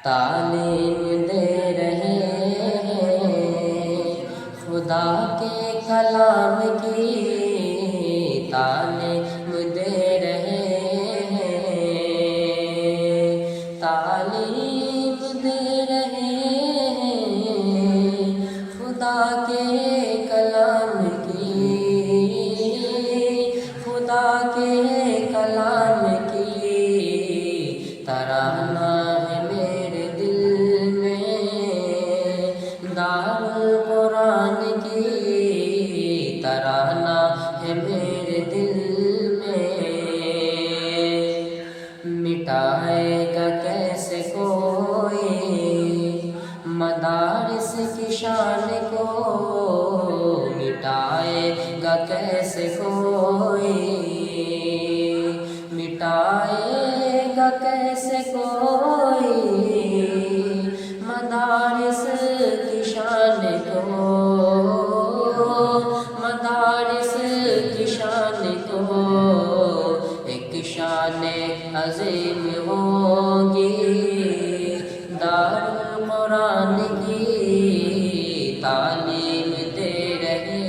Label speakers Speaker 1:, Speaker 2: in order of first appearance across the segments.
Speaker 1: تعلیم دے رہے ہیں خدا کے کلام کی، تعلیم دے رہے ہیں، تعلیم دے رہے ہیں خدا کے کلام کی، خدا کے کلام کی ترانہ ہے میرے دل میں، دارالقرآن کی ترانہ ہے میرے دل میں۔ مٹائے گا کیسے کوئی مدارس کی شان کو، مٹائے گا کیسے کوئی، مٹائے گا کیسے کوئی مدارس کی شان کو، مدارس کی شان کو۔ ایک شان عظیم ہوگی دارالقرآن کی، تعلیم دے رہے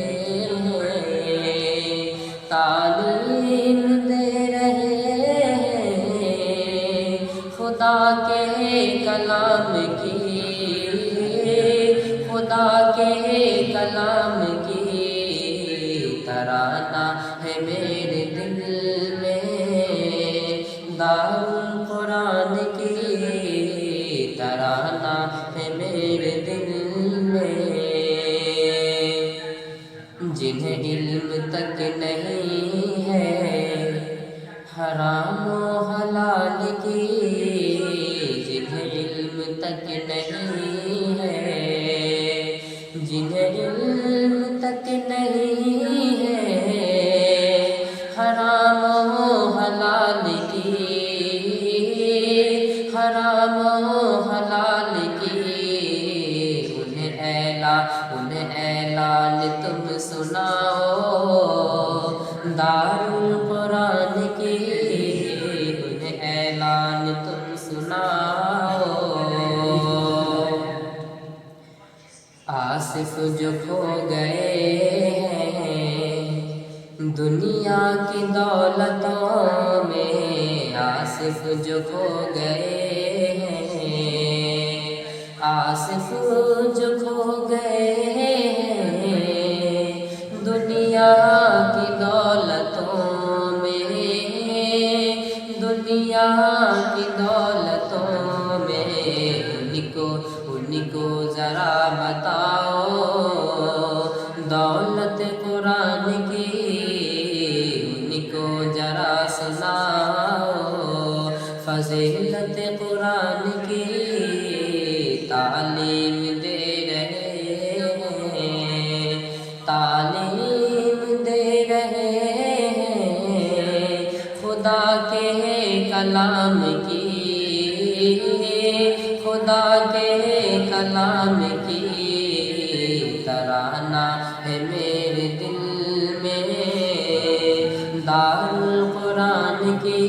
Speaker 1: ہیں، تعلیم دے رہے ہیں خدا کے کلام کی، خدا کے کلام کی ترانہ ہے میرے دل میں، دارالقرآن کی ترانہ ہے میرے دل میں۔ جنہیں علم تک نہیں ہے حرام و حلال کی، جنہیں علم تک نہیں ہے، جنہیں علم تک نہیں ہے حرام و حلال کی، حرام و حلال کی انہیں اعلان تم سناؤ دارالقرآن کی، انہیں اعلان تم سناؤ۔ آصف جو کھو گئے ہیں دنیا کی دولتوں میں، آصف جو کھو گئے ہیں، آصف جو کھو گئے ہیں دنیا کی دولتوں میں، دنیا کی دولتوں میں ان کو ذرا بتاؤ دولت قرآن کی، ان کو ذرا سناؤ فضیلت قرآن کی، تعلیم دے رہے ہیں، تعلیم دے رہے ہیں خدا کے کلام کی، خدا کے کلام کی ترانہ ہے میرے دل میں، دارالقرآن کی